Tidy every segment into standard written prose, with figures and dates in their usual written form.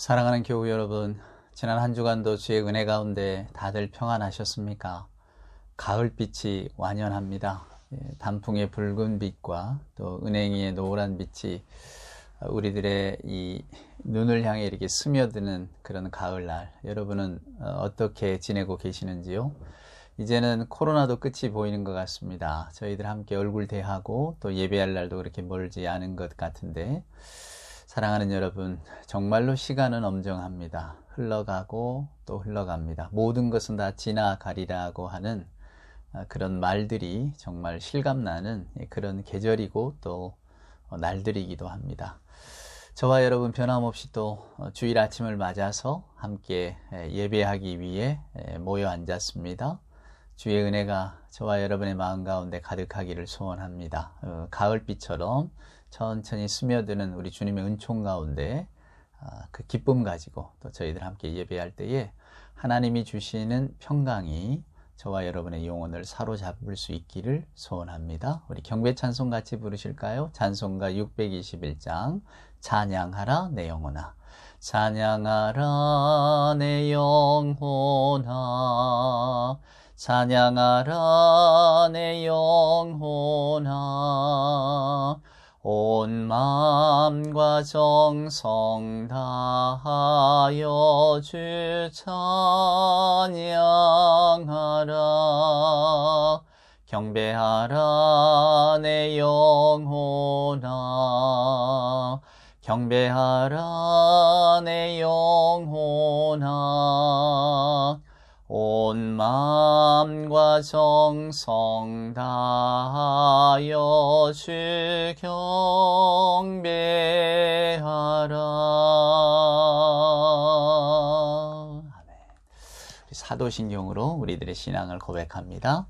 사랑하는 교우 여러분, 지난 한 주간도 주의 은혜 가운데 다들 평안하셨습니까? 가을빛이 완연합니다. 단풍의 붉은 빛과 또 은행이의 노란 빛이 우리들의 이 눈을 향해 이렇게 스며드는 그런 가을날, 여러분은 어떻게 지내고 계시는지요? 이제는 코로나도 끝이 보이는 것 같습니다. 저희들 함께 얼굴 대하고 또 예배할 날도 그렇게 멀지 않은 것 같은데, 사랑하는 여러분, 정말로 시간은 엄정합니다. 흘러가고 또 흘러갑니다. 모든 것은 다 지나가리라고 하는 그런 말들이 정말 실감나는 그런 계절이고 또 날들이기도 합니다. 저와 여러분 변함없이 또 주일 아침을 맞아서 함께 예배하기 위해 모여 앉았습니다. 주의 은혜가 저와 여러분의 마음 가운데 가득하기를 소원합니다. 가을빛처럼 천천히 스며드는 우리 주님의 은총 가운데 그 기쁨 가지고 또 저희들 함께 예배할 때에 하나님이 주시는 평강이 저와 여러분의 영혼을 사로잡을 수 있기를 소원합니다. 우리 경배 찬송 같이 부르실까요? 찬송가 621장 찬양하라 내 영혼아, 찬양하라 내 영혼아, 찬양하라 내 영혼아, 온 마음과 정성 다하여 주 찬양하라. 경배하라 내 영혼아, 경배하라 내 영혼아, 온 마음과 정성 다하여 주 경배하라. 아멘. 사도신경으로 우리들의 신앙을 고백합니다.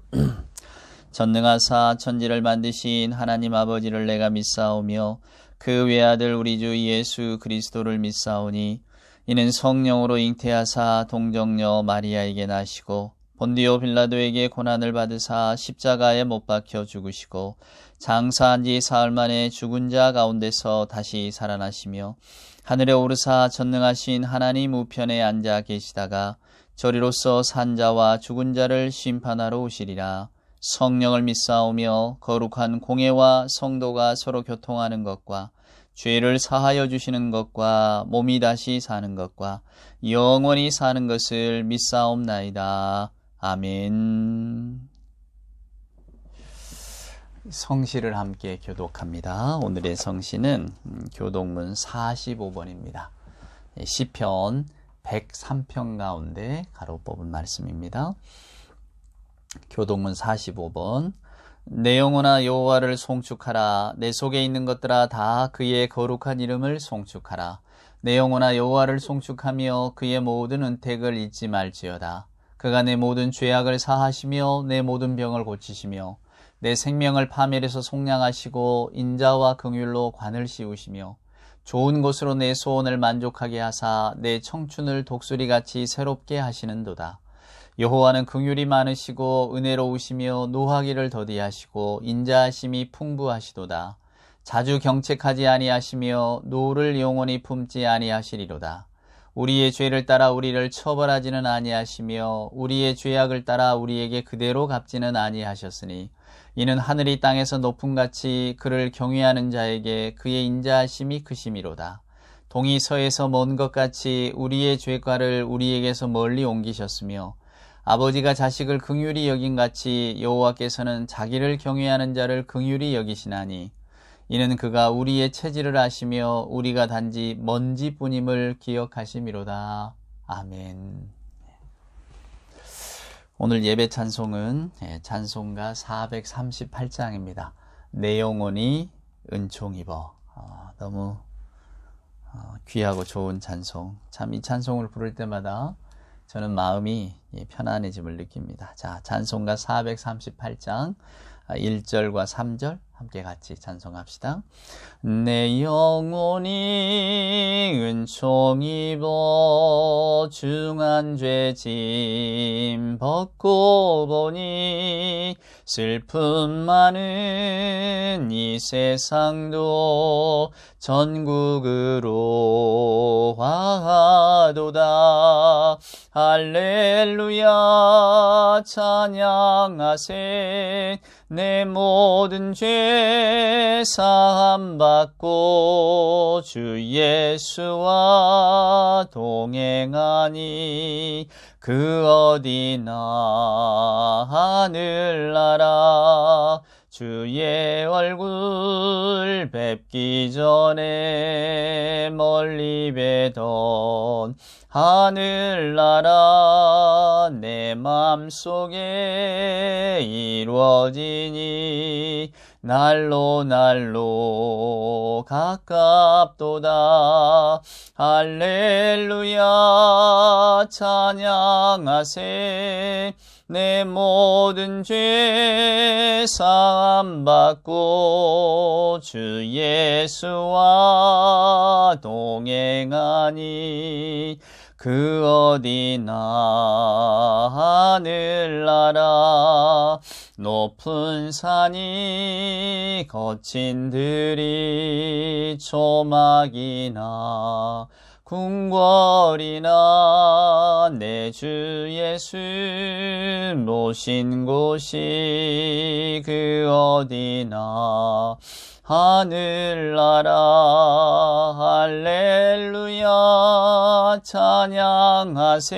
전능하사 천지를 만드신 하나님 아버지를 내가 믿사오며 그 외아들 우리 주 예수 그리스도를 믿사오니 이는 성령으로 잉태하사 동정녀 마리아에게 나시고 본디오 빌라도에게 고난을 받으사 십자가에 못 박혀 죽으시고 장사한 지 사흘 만에 죽은 자 가운데서 다시 살아나시며 하늘에 오르사 전능하신 하나님 우편에 앉아 계시다가 저리로서 산 자와 죽은 자를 심판하러 오시리라. 성령을 믿사오며 거룩한 공예와 성도가 서로 교통하는 것과 죄를 사하여 주시는 것과 몸이 다시 사는 것과 영원히 사는 것을 믿사옵나이다. 아멘. 성시를 함께 교독합니다. 오늘의 성시는 교독문 45번입니다. 시편 103편 가운데 가로 뽑은 말씀입니다. 교독문 45번. 내 영혼아 여호와를 송축하라. 내 속에 있는 것들아 다 그의 거룩한 이름을 송축하라. 내 영혼아 여호와를 송축하며 그의 모든 은택을 잊지 말지어다. 그가 내 모든 죄악을 사하시며 내 모든 병을 고치시며 내 생명을 파멸에서 속량하시고 인자와 긍휼로 관을 씌우시며 좋은 곳으로 내 소원을 만족하게 하사 내 청춘을 독수리같이 새롭게 하시는도다. 여호와는 긍휼이 많으시고 은혜로우시며 노하기를 더디하시고 인자하심이 풍부하시도다. 자주 경책하지 아니하시며 노를 영원히 품지 아니하시리로다. 우리의 죄를 따라 우리를 처벌하지는 아니하시며 우리의 죄악을 따라 우리에게 그대로 갚지는 아니하셨으니 이는 하늘이 땅에서 높음같이 그를 경외하는 자에게 그의 인자하심이 크심이로다. 동이 서에서 먼 것 같이 우리의 죄과를 우리에게서 멀리 옮기셨으며 아버지가 자식을 긍휼히 여김같이 여호와께서는 자기를 경외하는 자를 긍휼히 여기시나니 이는 그가 우리의 체질을 아시며 우리가 단지 먼지뿐임을 기억하심이로다. 아멘. 오늘 예배 찬송은 찬송가 438장입니다. 내 영혼이 은총 입어. 너무 귀하고 좋은 찬송. 참 이 찬송을 부를 때마다 저는 마음이 편안해짐을 느낍니다. 자, 찬송가 438장 1절과 3절 함께 같이 찬송합시다. 내 영혼이 은총 입어 중한 죄짐 벗고 보니 슬픔 많은 이 세상도 전국으로 기도하도다. 할렐루야 찬양하세. 내 모든 죄 사함 받고 주 예수와 동행하니 그 어디나 하늘나라 주의 얼굴 뵙기 전에 멀리 뵈던 하늘나라 내 맘속에 이루어지니 날로 날로 가깝도다. 할렐루야 찬양하세. 내 모든 죄 사함 받고 주 예수와 동행하니 그 어디나 하늘나라 높은 산이 거친 들이 초막이나 궁궐이나 내 주 예수 모신 곳이 그 어디나 하늘나라 할렐루야 찬양하세.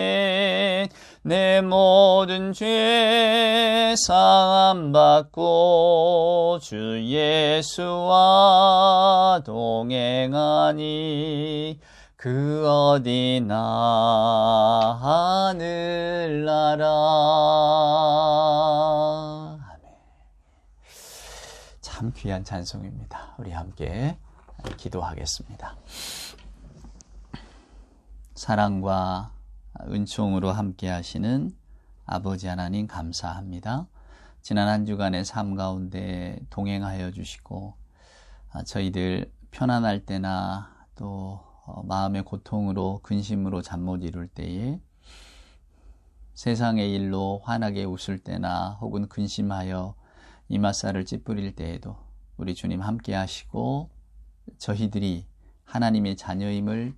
내 모든 죄 사함 받고 주 예수와 동행하니 그 어디나 하늘나라. 아멘. 참 귀한 찬송입니다. 우리 함께 기도하겠습니다. 사랑과 은총으로 함께 하시는 아버지 하나님 감사합니다. 지난 한 주간의 삶 가운데 동행하여 주시고 저희들 편안할 때나 또 마음의 고통으로 근심으로 잠 못 이룰 때에 세상의 일로 환하게 웃을 때나 혹은 근심하여 이맛살을 찌푸릴 때에도 우리 주님 함께 하시고 저희들이 하나님의 자녀임을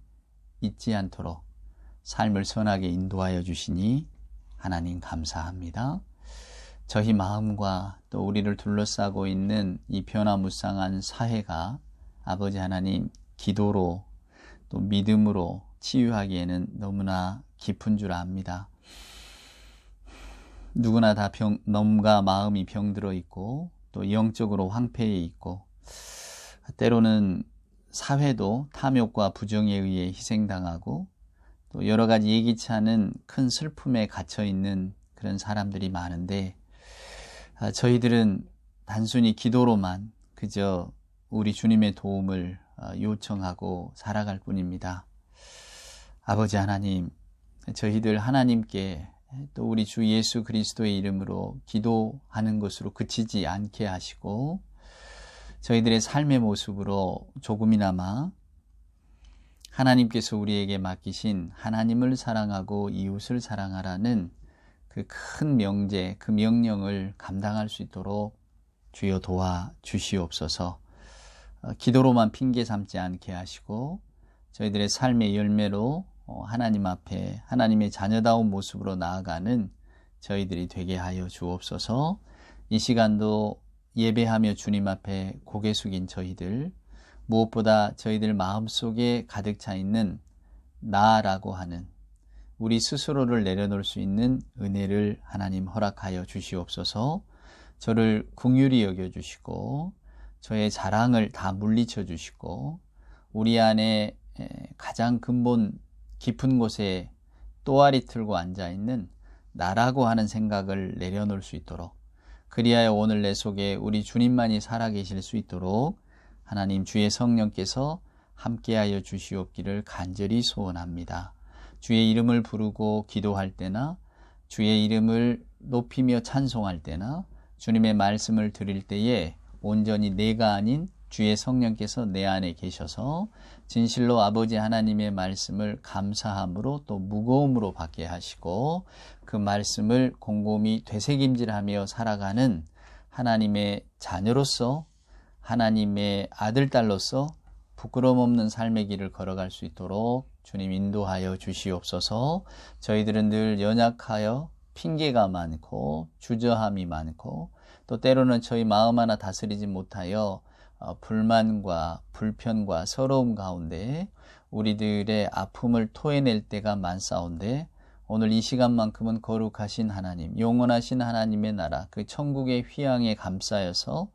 잊지 않도록 삶을 선하게 인도하여 주시니 하나님 감사합니다. 저희 마음과 또 우리를 둘러싸고 있는 이 변화무쌍한 사회가 아버지 하나님 기도로 또 믿음으로 치유하기에는 너무나 깊은 줄 압니다. 누구나 다 몸과 마음이 병들어 있고 또 영적으로 황폐해 있고 때로는 사회도 탐욕과 부정에 의해 희생당하고 또 여러 가지 예기치 않은 큰 슬픔에 갇혀 있는 그런 사람들이 많은데 저희들은 단순히 기도로만 그저 우리 주님의 도움을 요청하고 살아갈 뿐입니다. 아버지 하나님, 저희들 하나님께 또 우리 주 예수 그리스도의 이름으로 기도하는 것으로 그치지 않게 하시고 저희들의 삶의 모습으로 조금이나마 하나님께서 우리에게 맡기신 하나님을 사랑하고 이웃을 사랑하라는 그 큰 명제, 그 명령을 감당할 수 있도록 주여 도와주시옵소서. 기도로만 핑계 삼지 않게 하시고 저희들의 삶의 열매로 하나님 앞에 하나님의 자녀다운 모습으로 나아가는 저희들이 되게 하여 주옵소서. 이 시간도 예배하며 주님 앞에 고개 숙인 저희들, 무엇보다 저희들 마음속에 가득 차 있는 나라고 하는 우리 스스로를 내려놓을 수 있는 은혜를 하나님 허락하여 주시옵소서. 저를 긍휼히 여겨주시고 저의 자랑을 다 물리쳐 주시고 우리 안에 가장 근본 깊은 곳에 또아리 틀고 앉아있는 나라고 하는 생각을 내려놓을 수 있도록 그리하여 오늘 내 속에 우리 주님만이 살아계실 수 있도록 하나님 주의 성령께서 함께하여 주시옵기를 간절히 소원합니다. 주의 이름을 부르고 기도할 때나 주의 이름을 높이며 찬송할 때나 주님의 말씀을 드릴 때에 온전히 내가 아닌 주의 성령께서 내 안에 계셔서 진실로 아버지 하나님의 말씀을 감사함으로 또 무거움으로 받게 하시고 그 말씀을 곰곰이 되새김질하며 살아가는 하나님의 자녀로서 하나님의 아들, 딸로서 부끄러움 없는 삶의 길을 걸어갈 수 있도록 주님 인도하여 주시옵소서. 저희들은 늘 연약하여 핑계가 많고 주저함이 많고 또 때로는 저희 마음 하나 다스리지 못하여 불만과 불편과 서러움 가운데 우리들의 아픔을 토해낼 때가 많사온데 오늘 이 시간만큼은 거룩하신 하나님, 영원하신 하나님의 나라, 그 천국의 휘양에 감싸여서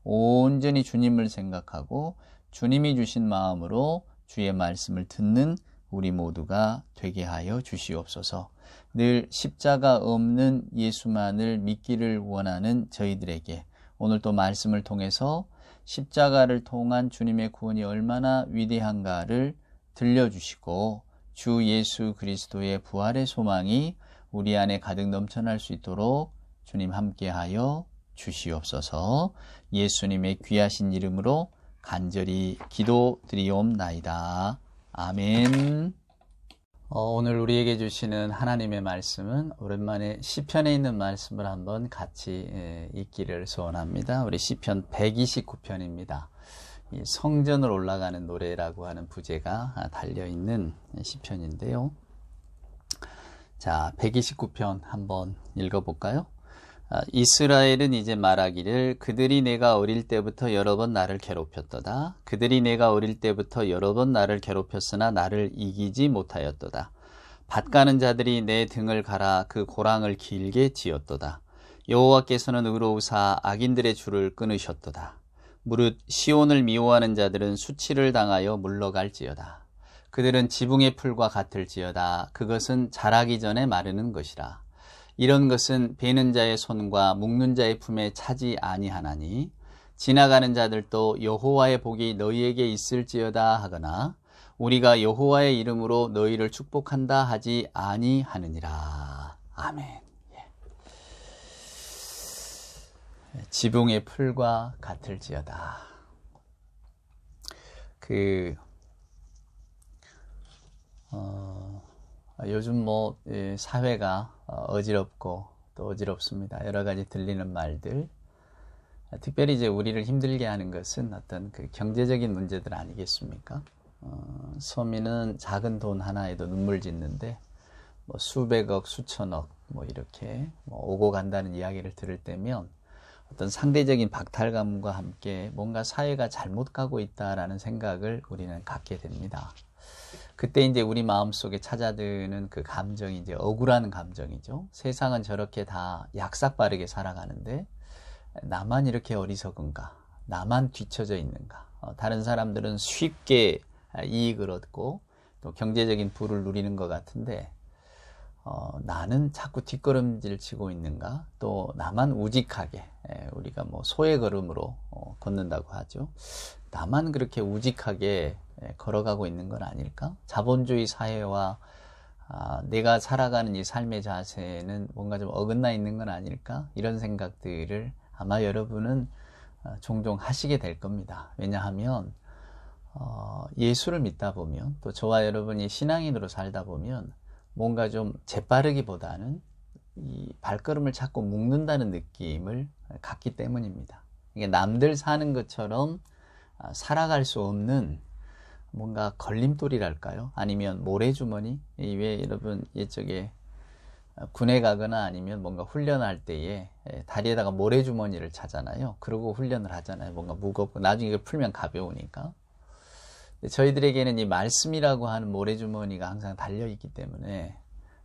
온전히 주님을 생각하고 주님이 주신 마음으로 주의 말씀을 듣는 우리 모두가 되게 하여 주시옵소서. 늘 십자가 없는 예수만을 믿기를 원하는 저희들에게 오늘 또 말씀을 통해서 십자가를 통한 주님의 구원이 얼마나 위대한가를 들려주시고 주 예수 그리스도의 부활의 소망이 우리 안에 가득 넘쳐날 수 있도록 주님 함께하여 주시옵소서. 예수님의 귀하신 이름으로 간절히 기도드리옵나이다. 아멘. 오늘 우리에게 주시는 하나님의 말씀은 오랜만에 시편에 있는 말씀을 한번 같이 읽기를 소원합니다. 우리 시편 129편입니다. 성전을 올라가는 노래라고 하는 부제가 달려있는 시편인데요. 자, 129편 한번 읽어볼까요? 이스라엘은 이제 말하기를 그들이 내가 어릴 때부터 여러 번 나를 괴롭혔도다. 그들이 내가 어릴 때부터 여러 번 나를 괴롭혔으나 나를 이기지 못하였도다. 밭가는 자들이 내 등을 갈아 그 고랑을 길게 지었도다. 여호와께서는 의로우사 악인들의 줄을 끊으셨도다. 무릇 시온을 미워하는 자들은 수치를 당하여 물러갈지어다. 그들은 지붕의 풀과 같을지어다. 그것은 자라기 전에 마르는 것이라. 이런 것은 베는 자의 손과 묶는 자의 품에 차지 아니하나니 지나가는 자들도 여호와의 복이 너희에게 있을지어다 하거나 우리가 여호와의 이름으로 너희를 축복한다 하지 아니하느니라. 아멘. 지붕의 풀과 같을지어다. 요즘 사회가 어지럽고 또 어지럽습니다. 여러 가지 들리는 말들. 특별히 이제 우리를 힘들게 하는 것은 어떤 그 경제적인 문제들 아니겠습니까? 서민은 작은 돈 하나에도 눈물 짓는데 수백억, 수천억 이렇게 오고 간다는 이야기를 들을 때면 어떤 상대적인 박탈감과 함께 뭔가 사회가 잘못 가고 있다라는 생각을 우리는 갖게 됩니다. 그때 이제 우리 마음속에 찾아드는 그 감정이 이제 억울한 감정이죠. 세상은 저렇게 다 약삭빠르게 살아가는데 나만 이렇게 어리석은가? 나만 뒤처져 있는가? 다른 사람들은 쉽게 이익을 얻고 또 경제적인 부를 누리는 것 같은데 나는 자꾸 뒷걸음질 치고 있는가? 또 나만 우직하게 우리가 소의 걸음으로 걷는다고 하죠. 나만 그렇게 우직하게 걸어가고 있는 건 아닐까? 자본주의 사회와 내가 살아가는 이 삶의 자세는 뭔가 좀 어긋나 있는 건 아닐까? 이런 생각들을 아마 여러분은 종종 하시게 될 겁니다. 왜냐하면 예수를 믿다 보면 또 저와 여러분이 신앙인으로 살다 보면 뭔가 좀 재빠르기보다는 이 발걸음을 자꾸 묶는다는 느낌을 갖기 때문입니다. 이게 남들 사는 것처럼 살아갈 수 없는 뭔가 걸림돌이랄까요? 아니면 모래주머니? 왜 여러분 예적에 군에 가거나 아니면 뭔가 훈련할 때에 다리에다가 모래주머니를 차잖아요. 그러고 훈련을 하잖아요. 뭔가 무겁고 나중에 풀면 가벼우니까. 저희들에게는 이 말씀이라고 하는 모래주머니가 항상 달려있기 때문에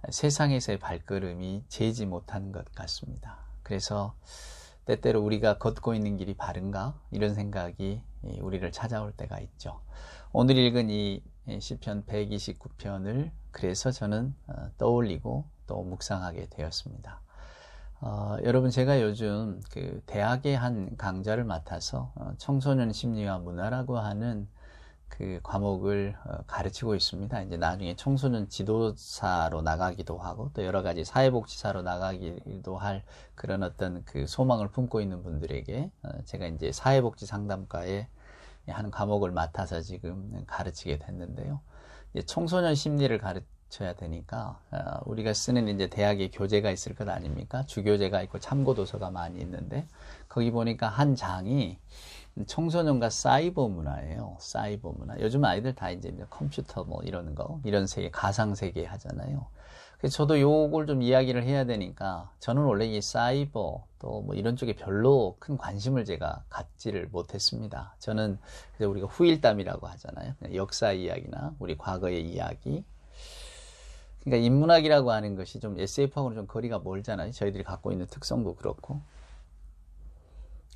세상에서의 발걸음이 재지 못한 것 같습니다. 그래서 때때로 우리가 걷고 있는 길이 바른가? 이런 생각이 우리를 찾아올 때가 있죠. 오늘 읽은 이 시편 129편을 그래서 저는 떠올리고 또 묵상하게 되었습니다. 여러분 제가 요즘 그 대학의 한 강좌를 맡아서 청소년 심리와 문화라고 하는 그 과목을 가르치고 있습니다. 이제 나중에 청소년 지도사로 나가기도 하고 또 여러 가지 사회복지사로 나가기도 할 그런 어떤 그 소망을 품고 있는 분들에게 제가 이제 사회복지 상담과에 한 과목을 맡아서 지금 가르치게 됐는데요. 청소년 심리를 가르쳐야 되니까 우리가 쓰는 이제 대학에 교재가 있을 것 아닙니까? 주교재가 있고 참고도서가 많이 있는데 거기 보니까 한 장이 청소년과 사이버 문화예요. 사이버 문화. 요즘 아이들 다 이제 컴퓨터 뭐 이런 거, 이런 세계, 가상 세계 하잖아요. 그래서 저도 요걸 좀 이야기를 해야 되니까 저는 원래 이 사이버 또 뭐 이런 쪽에 별로 큰 관심을 제가 갖지를 못했습니다. 저는 우리가 후일담이라고 하잖아요. 역사 이야기나 우리 과거의 이야기. 그러니까 인문학이라고 하는 것이 좀 SF하고는 좀 거리가 멀잖아요. 저희들이 갖고 있는 특성도 그렇고.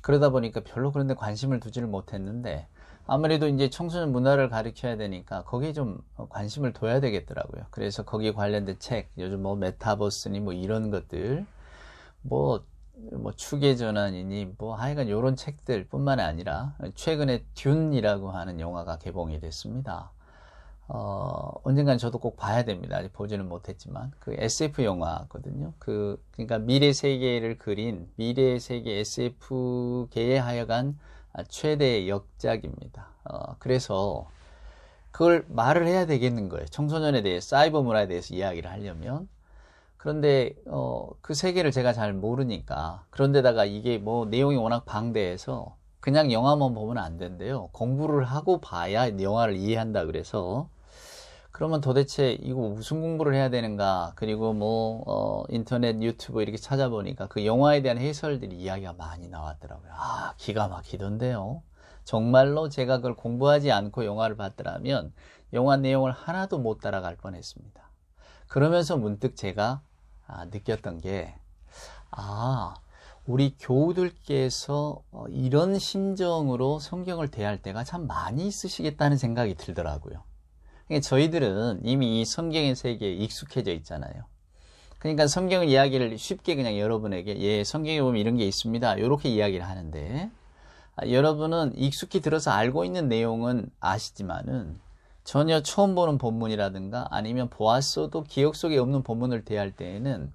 그러다 보니까 별로 그런 데 관심을 두지를 못했는데 아무래도 이제 청소년 문화를 가르쳐야 되니까 거기에 좀 관심을 둬야 되겠더라고요. 그래서 거기에 관련된 책, 요즘 뭐 메타버스니 뭐 이런 것들, 뭐 추계 전환이니 뭐 하여간 요런 책들 뿐만 아니라 최근에 듄이라고 하는 영화가 개봉이 됐습니다. 언젠간 저도 꼭 봐야 됩니다. 아직 보지는 못했지만 그 SF 영화거든요. 그러니까 미래 세계를 그린 미래 세계 SF계에 하여간 최대의 역작입니다. 그래서 그걸 말을 해야 되겠는 거예요. 청소년에 대해 사이버 문화에 대해서 이야기를 하려면. 그런데 그 세계를 제가 잘 모르니까 그런데다가 이게 뭐 내용이 워낙 방대해서 그냥 영화만 보면 안 된대요. 공부를 하고 봐야 영화를 이해한다 그래서 그러면 도대체 이거 무슨 공부를 해야 되는가? 그리고 뭐 인터넷 유튜브 이렇게 찾아보니까 그 영화에 대한 해설들이 이야기가 많이 나왔더라고요. 아, 기가 막히던데요. 정말로 제가 그걸 공부하지 않고 영화를 봤더라면 영화 내용을 하나도 못 따라갈 뻔했습니다. 그러면서 문득 제가 느꼈던 게 우리 교우들께서 이런 심정으로 성경을 대할 때가 참 많이 있으시겠다는 생각이 들더라고요. 그러니까 저희들은 이미 이 성경의 세계에 익숙해져 있잖아요. 그러니까 성경 이야기를 쉽게 그냥 여러분에게 성경에 보면 이런 게 있습니다. 이렇게 이야기를 하는데 여러분은 익숙히 들어서 알고 있는 내용은 아시지만은 전혀 처음 보는 본문이라든가 아니면 보았어도 기억 속에 없는 본문을 대할 때에는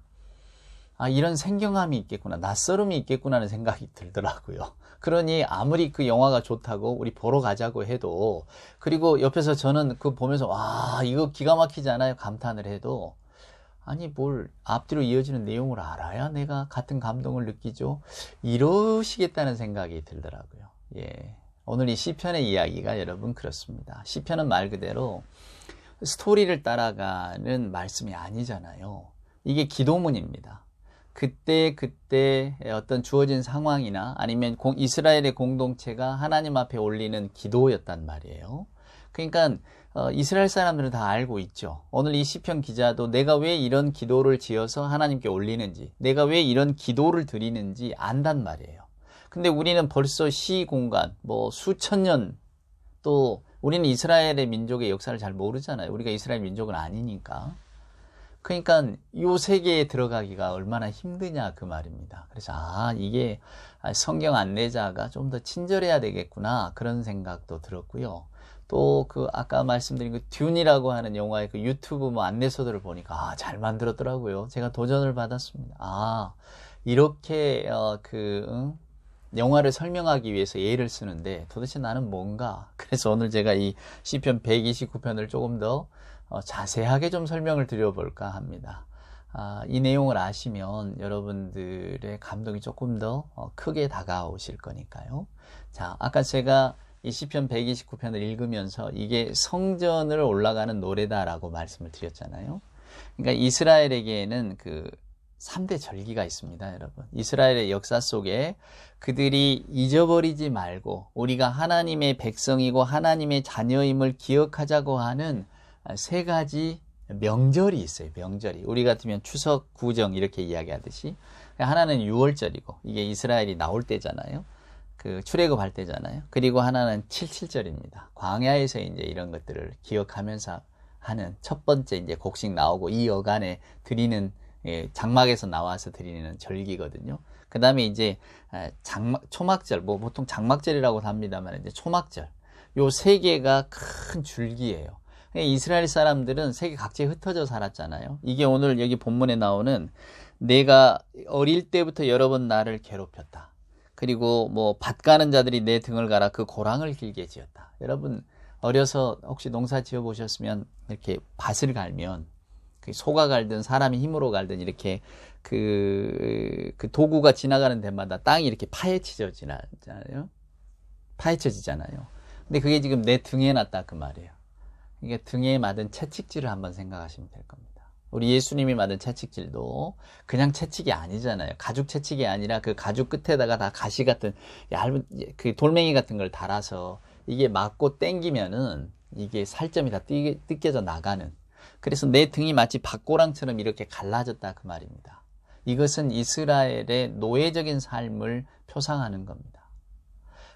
이런 생경함이 있겠구나, 낯설음이 있겠구나 하는 생각이 들더라고요. 그러니 아무리 그 영화가 좋다고 우리 보러 가자고 해도, 그리고 옆에서 저는 그거 보면서 이거 기가 막히지 않아요? 감탄을 해도 아니 뭘 앞뒤로 이어지는 내용을 알아야 내가 같은 감동을 느끼죠? 이러시겠다는 생각이 들더라고요. 오늘 이 시편의 이야기가 여러분 그렇습니다. 시편은 말 그대로 스토리를 따라가는 말씀이 아니잖아요. 이게 기도문입니다. 그때 어떤 주어진 상황이나 아니면 이스라엘의 공동체가 하나님 앞에 올리는 기도였단 말이에요. 그러니까 이스라엘 사람들은 다 알고 있죠. 오늘 이 시편 기자도 내가 왜 이런 기도를 지어서 하나님께 올리는지, 내가 왜 이런 기도를 드리는지 안단 말이에요. 근데 우리는 벌써 시공간, 뭐 수천 년, 또 우리는 이스라엘의 민족의 역사를 잘 모르잖아요. 우리가 이스라엘 민족은 아니니까. 그러니까 이 세계에 들어가기가 얼마나 힘드냐 그 말입니다. 그래서 이게 성경 안내자가 좀 더 친절해야 되겠구나 그런 생각도 들었고요. 또 아까 말씀드린 그 듄이라고 하는 영화의 그 유튜브 뭐 안내서들을 보니까 잘 만들었더라고요. 제가 도전을 받았습니다. 이렇게 영화를 설명하기 위해서 예를 쓰는데 도대체 나는 뭔가. 그래서 오늘 제가 이 시편 129편을 조금 더 자세하게 좀 설명을 드려볼까 합니다. 이 내용을 아시면 여러분들의 감동이 조금 더 크게 다가오실 거니까요. 자, 아까 제가 이 시편 129편을 읽으면서 이게 성전을 올라가는 노래다라고 말씀을 드렸잖아요. 그러니까 이스라엘에게는 3대 절기가 있습니다, 여러분. 이스라엘의 역사 속에 그들이 잊어버리지 말고 우리가 하나님의 백성이고 하나님의 자녀임을 기억하자고 하는 3가지 명절이 있어요. 명절이. 우리 같으면 추석, 구정 이렇게 이야기하듯이. 하나는 6월절이고 이게 이스라엘이 나올 때잖아요. 출애굽할 때잖아요. 그리고 하나는 77절입니다. 광야에서 이제 이런 것들을 기억하면서 하는 첫 번째 이제 곡식 나오고 이 여간에 드리는 장막에서 나와서 드리는 절기거든요. 그 다음에 이제 초막절, 뭐 보통 장막절이라고 합니다만 이제 초막절. 요 3개가 큰 줄기예요. 이스라엘 사람들은 세계 각지에 흩어져 살았잖아요. 이게 오늘 여기 본문에 나오는 내가 어릴 때부터 여러 번 나를 괴롭혔다. 그리고 뭐 밭 가는 자들이 내 등을 갈아 그 고랑을 길게 지었다. 여러분 어려서 혹시 농사 지어 보셨으면 이렇게 밭을 갈면 그 소가 갈든 사람이 힘으로 갈든 이렇게 그 도구가 지나가는 데마다 땅이 이렇게 파헤쳐지잖아요. 파헤쳐지잖아요. 근데 그게 지금 내 등에 났다 그 말이에요. 그러니까 등에 맞은 채찍질을 한번 생각하시면 될 겁니다. 우리 예수님이 맞은 채찍질도 그냥 채찍이 아니잖아요. 가죽 채찍이 아니라 그 가죽 끝에다가 다 가시 같은 얇은 그 돌멩이 같은 걸 달아서 이게 맞고 땡기면은 이게 살점이 다 뜯겨져 나가는. 그래서 내 등이 마치 밭고랑처럼 이렇게 갈라졌다 그 말입니다. 이것은 이스라엘의 노예적인 삶을 표상하는 겁니다.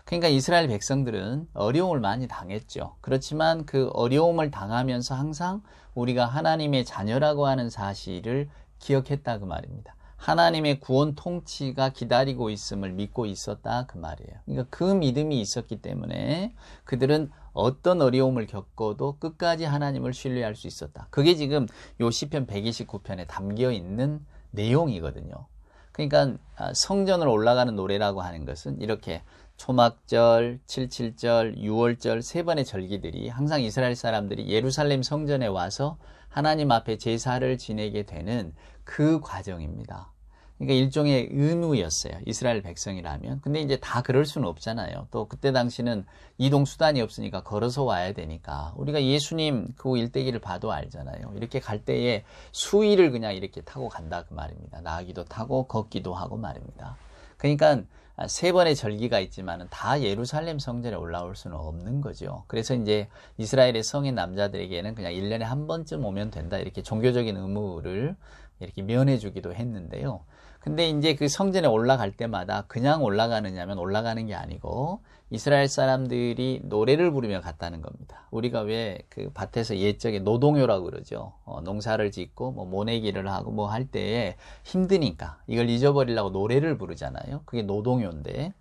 그러니까 이스라엘 백성들은 어려움을 많이 당했죠. 그렇지만 그 어려움을 당하면서 항상 우리가 하나님의 자녀라고 하는 사실을 기억했다 그 말입니다. 하나님의 구원 통치가 기다리고 있음을 믿고 있었다 그 말이에요. 그러니까 그 믿음이 있었기 때문에 그들은 어떤 어려움을 겪어도 끝까지 하나님을 신뢰할 수 있었다. 그게 지금 요 시편 129편에 담겨 있는 내용이거든요. 그러니까 성전을 올라가는 노래라고 하는 것은 이렇게 초막절, 77절, 6월절 세 번의 절기들이 항상 이스라엘 사람들이 예루살렘 성전에 와서 하나님 앞에 제사를 지내게 되는 그 과정입니다. 그러니까 일종의 의무였어요. 이스라엘 백성이라면. 근데 이제 다 그럴 수는 없잖아요. 또 그때 당시는 이동 수단이 없으니까 걸어서 와야 되니까 우리가 예수님 그 일대기를 봐도 알잖아요. 이렇게 갈 때에 수위를 그냥 이렇게 타고 간다 그 말입니다. 나가기도 타고 걷기도 하고 말입니다. 그러니까 세 번의 절기가 있지만은 다 예루살렘 성전에 올라올 수는 없는 거죠. 그래서 이제 이스라엘의 성인 남자들에게는 그냥 1년에 한 번쯤 오면 된다. 이렇게 종교적인 의무를 이렇게 면해주기도 했는데요. 근데 이제 그 성전에 올라갈 때마다 그냥 올라가느냐면 올라가는 게 아니고 이스라엘 사람들이 노래를 부르며 갔다는 겁니다. 우리가 왜 그 밭에서 옛적에 노동요라고 그러죠. 농사를 짓고 뭐 모내기를 하고 뭐 할 때에 힘드니까 이걸 잊어버리려고 노래를 부르잖아요. 그게 노동요인데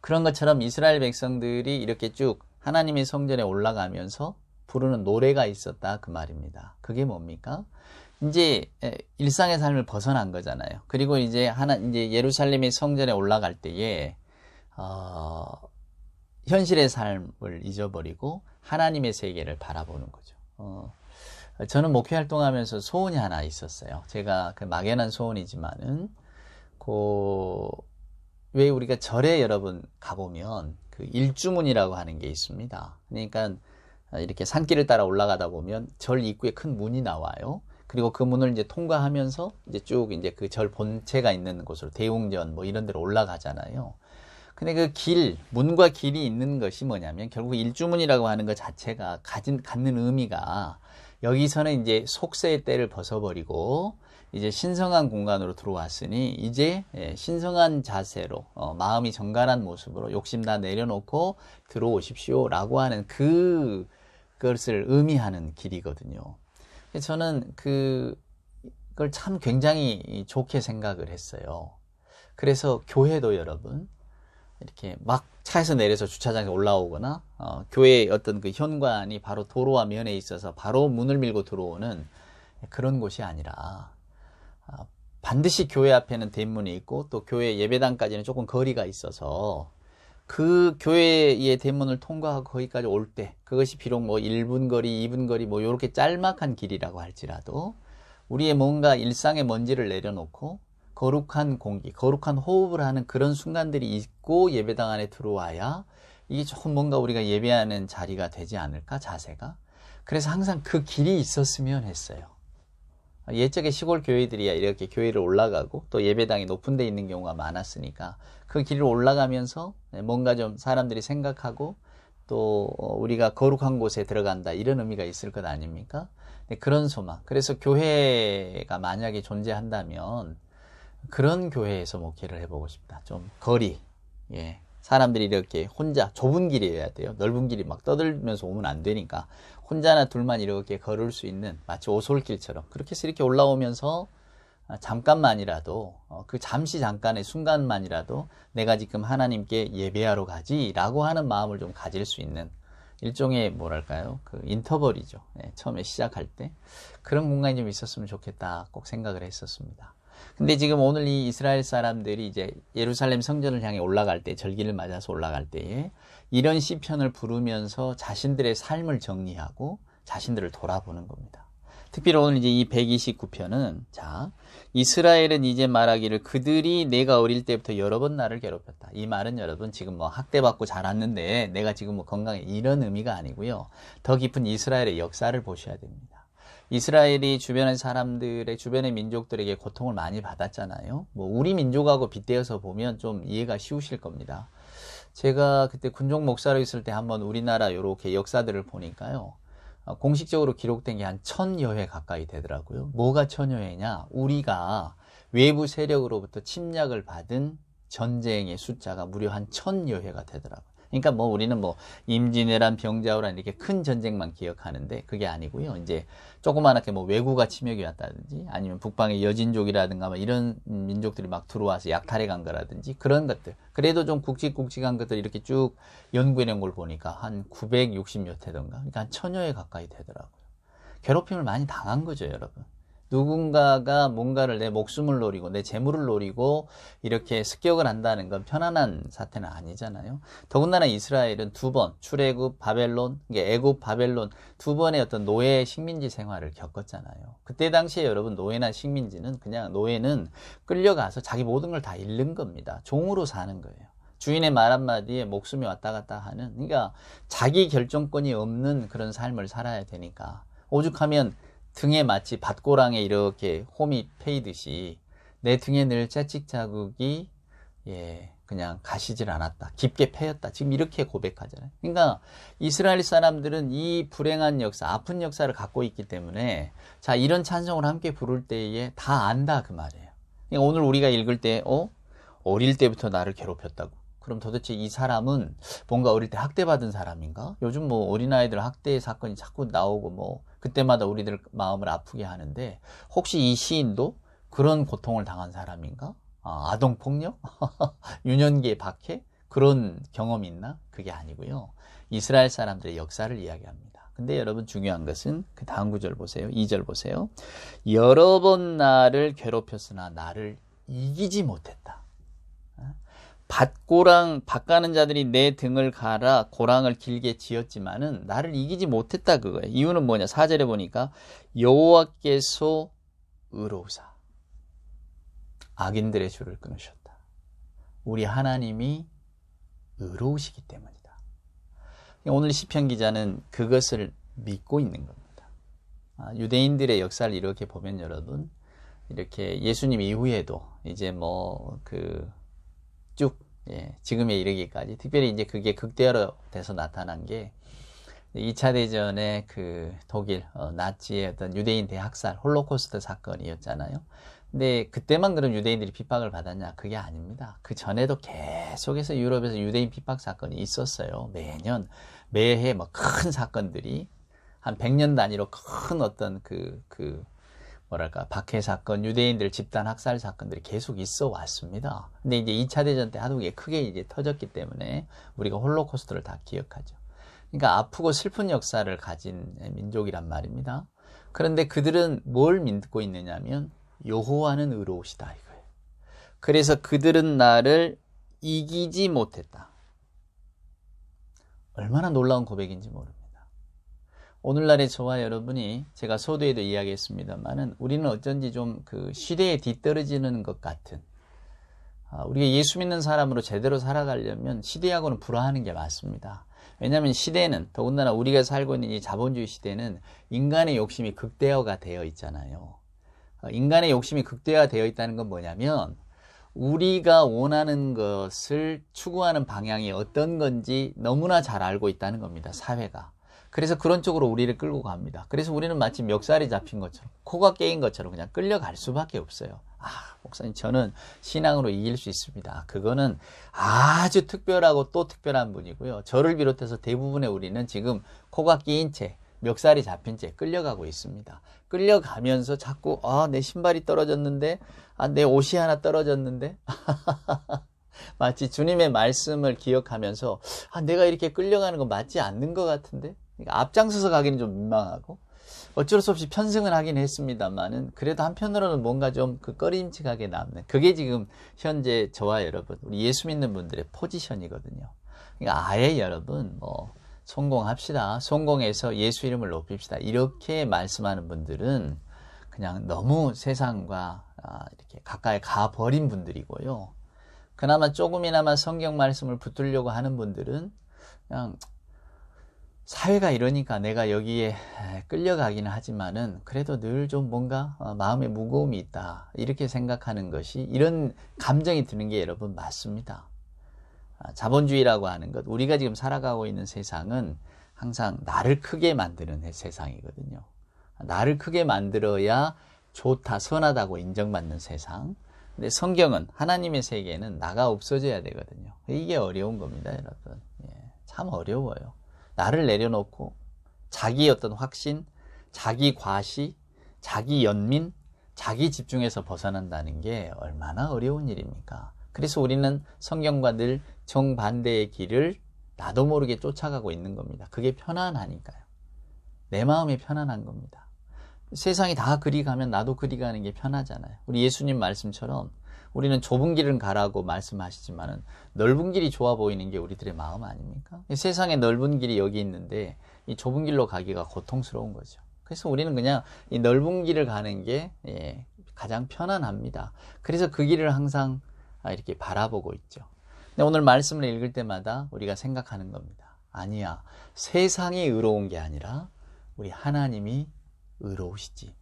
그런 것처럼 이스라엘 백성들이 이렇게 쭉 하나님의 성전에 올라가면서 부르는 노래가 있었다 그 말입니다. 그게 뭡니까? 이제 일상의 삶을 벗어난 거잖아요. 그리고 이제 이제 예루살렘의 성전에 올라갈 때에 현실의 삶을 잊어버리고 하나님의 세계를 바라보는 거죠. 저는 목회 활동하면서 소원이 하나 있었어요. 제가 그 막연한 소원이지만은 왜 우리가 절에 여러분 가보면 그 일주문이라고 하는 게 있습니다. 그러니까 이렇게 산길을 따라 올라가다 보면 절 입구에 큰 문이 나와요. 그리고 그 문을 이제 통과하면서 이제 쭉 이제 그 절 본체가 있는 곳으로 대웅전 뭐 이런 데로 올라가잖아요. 근데 그 문과 길이 있는 것이 뭐냐면 결국 일주문이라고 하는 것 자체가 갖는 의미가 여기서는 이제 속세의 때를 벗어버리고 이제 신성한 공간으로 들어왔으니 이제 신성한 자세로 마음이 정갈한 모습으로 욕심 다 내려놓고 들어오십시오라고 하는 그것을 의미하는 길이거든요. 저는 그걸 참 굉장히 좋게 생각을 했어요. 그래서 교회도 여러분 이렇게 막 차에서 내려서 주차장에 올라오거나 교회의 어떤 그 현관이 바로 도로와 면에 있어서 바로 문을 밀고 들어오는 그런 곳이 아니라 반드시 교회 앞에는 대문이 있고 또 교회 예배당까지는 조금 거리가 있어서 그 교회의 대문을 통과하고 거기까지 올 때 그것이 비록 뭐 1분 거리, 2분 거리 뭐 이렇게 짤막한 길이라고 할지라도 우리의 뭔가 일상의 먼지를 내려놓고 거룩한 공기, 거룩한 호흡을 하는 그런 순간들이 있고 예배당 안에 들어와야 이게 조금 뭔가 우리가 예배하는 자리가 되지 않을까, 자세가. 그래서 항상 그 길이 있었으면 했어요. 옛적에 시골 교회들이야 이렇게 교회를 올라가고 또 예배당이 높은 데 있는 경우가 많았으니까 그 길을 올라가면서 뭔가 좀 사람들이 생각하고 또 우리가 거룩한 곳에 들어간다 이런 의미가 있을 것 아닙니까? 그런 소망. 그래서 교회가 만약에 존재한다면 그런 교회에서 목회를 해보고 싶다. 좀 거리, 사람들이 이렇게 혼자 좁은 길이어야 돼요. 넓은 길이 막 떠들면서 오면 안 되니까 혼자나 둘만 이렇게 걸을 수 있는 마치 오솔길처럼 그렇게 해서 이렇게 올라오면서 잠깐만이라도 그 잠시 잠깐의 순간만이라도 내가 지금 하나님께 예배하러 가지라고 하는 마음을 좀 가질 수 있는 일종의 뭐랄까요? 그 인터벌이죠. 처음에 시작할 때 그런 공간이 좀 있었으면 좋겠다 꼭 생각을 했었습니다. 근데 지금 오늘 이 이스라엘 사람들이 이제 예루살렘 성전을 향해 올라갈 때, 절기를 맞아서 올라갈 때에 이런 시편을 부르면서 자신들의 삶을 정리하고 자신들을 돌아보는 겁니다. 특별히 오늘 이제 이 129편은 자, 이스라엘은 이제 말하기를 그들이 내가 어릴 때부터 여러 번 나를 괴롭혔다. 이 말은 여러분 지금 뭐 학대받고 자랐는데 내가 지금 뭐 건강해 이런 의미가 아니고요. 더 깊은 이스라엘의 역사를 보셔야 됩니다. 이스라엘이 주변의 사람들의 주변의 민족들에게 고통을 많이 받았잖아요. 뭐 우리 민족하고 빗대어서 보면 좀 이해가 쉬우실 겁니다. 제가 그때 군종 목사로 있을 때 한번 우리나라 이렇게 역사들을 보니까요. 공식적으로 기록된 게 한 1000여 회 가까이 되더라고요. 뭐가 1000여 회냐? 우리가 외부 세력으로부터 침략을 받은 전쟁의 숫자가 무려 한 1000여 회가 되더라고요. 그러니까 뭐 우리는 뭐 임진왜란, 병자호란 이렇게 큰 전쟁만 기억하는데 그게 아니고요. 이제 조그만하게 뭐 왜구가 침략이 왔다든지 아니면 북방의 여진족이라든가 뭐 이런 민족들이 막 들어와서 약탈해 간 거라든지 그런 것들. 그래도 좀 굵직굵직한 것들 이렇게 쭉 연구해 낸 걸 보니까 한 960몇 회던가. 그러니까 한 1000여 회 가까이 되더라고요. 괴롭힘을 많이 당한 거죠, 여러분. 누군가가 뭔가를 내 목숨을 노리고 내 재물을 노리고 이렇게 습격을 한다는 건 편안한 사태는 아니잖아요. 더군다나 이스라엘은 두 번 출애굽, 바벨론, 애굽, 바벨론 두 번의 어떤 노예 식민지 생활을 겪었잖아요. 그때 당시에 여러분 노예나 식민지는 그냥 노예는 끌려가서 자기 모든 걸 다 잃는 겁니다. 종으로 사는 거예요. 주인의 말 한마디에 목숨이 왔다 갔다 하는, 그러니까 자기 결정권이 없는 그런 삶을 살아야 되니까 오죽하면 등에 마치 밭고랑에 이렇게 홈이 패이듯이 내 등에 늘 채찍 자국이 그냥 가시질 않았다. 깊게 패였다. 지금 이렇게 고백하잖아요. 그러니까 이스라엘 사람들은 이 불행한 역사, 아픈 역사를 갖고 있기 때문에 자, 이런 찬송을 함께 부를 때에 다 안다 그 말이에요. 그러니까 오늘 우리가 읽을 때 어릴 때부터 나를 괴롭혔다고. 그럼 도대체 이 사람은 뭔가 어릴 때 학대받은 사람인가? 요즘 뭐 어린아이들 학대 사건이 자꾸 나오고 뭐 그때마다 우리들 마음을 아프게 하는데 혹시 이 시인도 그런 고통을 당한 사람인가? 아동폭력? 유년기의 박해? 그런 경험이 있나? 그게 아니고요. 이스라엘 사람들의 역사를 이야기합니다. 근데 여러분 중요한 것은 그 다음 구절 보세요. 2절 보세요. 여러 번 나를 괴롭혔으나 나를 이기지 못했다. 밭 가는 자들이 내 등을 갈아 고랑을 길게 지었지만은 나를 이기지 못했다 그거예요. 이유는 뭐냐? 4절에 보니까 여호와께서 의로우사 악인들의 줄을 끊으셨다. 우리 하나님이 의로우시기 때문이다. 오늘 시편 기자는 그것을 믿고 있는 겁니다. 유대인들의 역사를 이렇게 보면 여러분 이렇게 예수님 이후에도 이제 뭐 쭉 지금에 이르기까지 특별히 이제 그게 극대화로 돼서 나타난 게 2차 대전의 그 독일 나치의 어떤 유대인 대학살 홀로코스트 사건이었잖아요. 근데 그때만 그럼 유대인들이 핍박을 받았냐? 그게 아닙니다. 그 전에도 계속해서 유럽에서 유대인 핍박 사건이 있었어요. 매해 뭐 큰 사건들이 한 100년 단위로 큰 어떤 뭐랄까 박해 사건, 유대인들 집단 학살 사건들이 계속 있어 왔습니다. 근데 이제 2차 대전 때 하도 크게 이제 터졌기 때문에 우리가 홀로코스트를 다 기억하죠. 그러니까 아프고 슬픈 역사를 가진 민족이란 말입니다. 그런데 그들은 뭘 믿고 있느냐면 여호와는 의로우시다 이거예요. 그래서 그들은 나를 이기지 못했다. 얼마나 놀라운 고백인지 모릅니다. 오늘날의 저와 여러분이 제가 서두에도 이야기했습니다만은 우리는 어쩐지 좀 그 시대에 뒤떨어지는 것 같은 우리가 예수 믿는 사람으로 제대로 살아가려면 시대하고는 불화하는 게 맞습니다. 왜냐하면 시대는 더군다나 우리가 살고 있는 이 자본주의 시대는 인간의 욕심이 극대화가 되어 있잖아요. 인간의 욕심이 극대화되어 있다는 건 뭐냐면 우리가 원하는 것을 추구하는 방향이 어떤 건지 너무나 잘 알고 있다는 겁니다. 사회가. 그래서 그런 쪽으로 우리를 끌고 갑니다. 그래서 우리는 마치 멱살이 잡힌 것처럼 코가 깨인 것처럼 그냥 끌려갈 수밖에 없어요. 목사님 저는 신앙으로 이길 수 있습니다. 그거는 아주 특별하고 또 특별한 분이고요. 저를 비롯해서 대부분의 우리는 지금 코가 끼인 채 멱살이 잡힌 채 끌려가고 있습니다. 끌려가면서 자꾸 내 신발이 떨어졌는데 내 옷이 하나 떨어졌는데 마치 주님의 말씀을 기억하면서 내가 이렇게 끌려가는 거 맞지 않는 것 같은데 그러니까 앞장서서 가기는 좀 민망하고 어쩔 수 없이 편승을 하긴 했습니다만은 그래도 한편으로는 뭔가 좀 꺼림칙하게 남는 그게 지금 현재 저와 여러분 우리 예수 믿는 분들의 포지션이거든요. 그러니까 아예 여러분 성공합시다. 성공해서 예수 이름을 높입시다. 이렇게 말씀하는 분들은 그냥 너무 세상과 이렇게 가까이 가버린 분들이고요. 그나마 조금이나마 성경 말씀을 붙들려고 하는 분들은 그냥 사회가 이러니까 내가 여기에 끌려가기는 하지만은 그래도 늘 좀 뭔가 마음에 무거움이 있다. 이렇게 생각하는 것이 이런 감정이 드는 게 여러분 맞습니다. 자본주의라고 하는 것, 우리가 지금 살아가고 있는 세상은 항상 나를 크게 만드는 세상이거든요. 나를 크게 만들어야 좋다, 선하다고 인정받는 세상. 근데 성경은 하나님의 세계는 나가 없어져야 되거든요. 이게 어려운 겁니다, 여러분. 참 어려워요. 나를 내려놓고 자기 어떤 확신, 자기 과시, 자기 연민, 자기 집중에서 벗어난다는 게 얼마나 어려운 일입니까? 그래서 우리는 성경과 늘 정반대의 길을 나도 모르게 쫓아가고 있는 겁니다. 그게 편안하니까요. 내 마음이 편안한 겁니다. 세상이 다 그리 가면 나도 그리 가는 게 편하잖아요. 우리 예수님 말씀처럼 우리는 좁은 길은 가라고 말씀하시지만은 넓은 길이 좋아 보이는 게 우리들의 마음 아닙니까? 세상에 넓은 길이 여기 있는데 이 좁은 길로 가기가 고통스러운 거죠. 그래서 우리는 그냥 이 넓은 길을 가는 게 가장 편안합니다. 그래서 그 길을 항상 이렇게 바라보고 있죠. 근데 오늘 말씀을 읽을 때마다 우리가 생각하는 겁니다. 아니야, 세상이 의로운 게 아니라 우리 하나님이 의로우시지.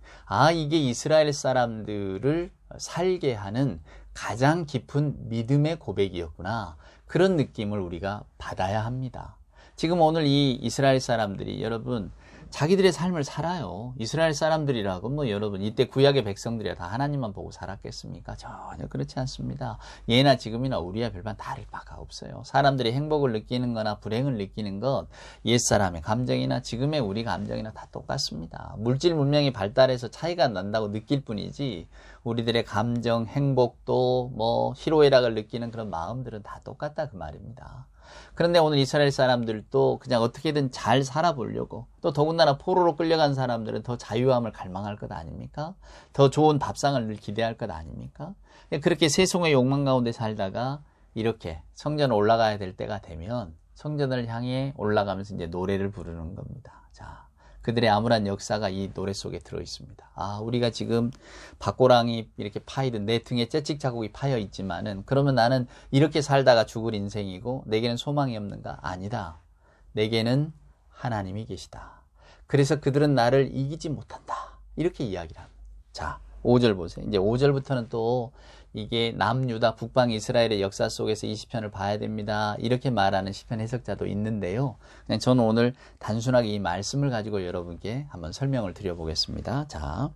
이게 이스라엘 사람들을 살게 하는 가장 깊은 믿음의 고백이었구나. 그런 느낌을 우리가 받아야 합니다. 지금 오늘 이 이스라엘 사람들이 여러분 자기들의 삶을 살아요. 이스라엘 사람들이라고 뭐 여러분 이때 구약의 백성들이야 다 하나님만 보고 살았겠습니까? 전혀 그렇지 않습니다. 예나 지금이나 우리와 별반 다를 바가 없어요. 사람들이 행복을 느끼는 거나 불행을 느끼는 것 옛사람의 감정이나 지금의 우리 감정이나 다 똑같습니다. 물질 문명이 발달해서 차이가 난다고 느낄 뿐이지 우리들의 감정, 행복도 뭐 희로애락을 느끼는 그런 마음들은 다 똑같다 그 말입니다. 그런데 오늘 이스라엘 사람들도 그냥 어떻게든 잘 살아보려고 또 더군다나 포로로 끌려간 사람들은 더 자유함을 갈망할 것 아닙니까? 더 좋은 밥상을 늘 기대할 것 아닙니까? 그렇게 세속의 욕망 가운데 살다가 이렇게 성전을 올라가야 될 때가 되면 성전을 향해 올라가면서 이제 노래를 부르는 겁니다. 자, 그들의 암울한 역사가 이 노래 속에 들어 있습니다. 우리가 지금 박고랑이 이렇게 파이든 내 등에 채찍 자국이 파여 있지만은 그러면 나는 이렇게 살다가 죽을 인생이고 내게는 소망이 없는가? 아니다. 내게는 하나님이 계시다. 그래서 그들은 나를 이기지 못한다. 이렇게 이야기를 합니다. 자, 5절 보세요. 이제 5절부터는 또 이게 남유다 북방 이스라엘의 역사 속에서 이 시편을 봐야 됩니다. 이렇게 말하는 시편 해석자도 있는데요. 그냥 저는 오늘 단순하게 이 말씀을 가지고 여러분께 한번 설명을 드려보겠습니다. 자,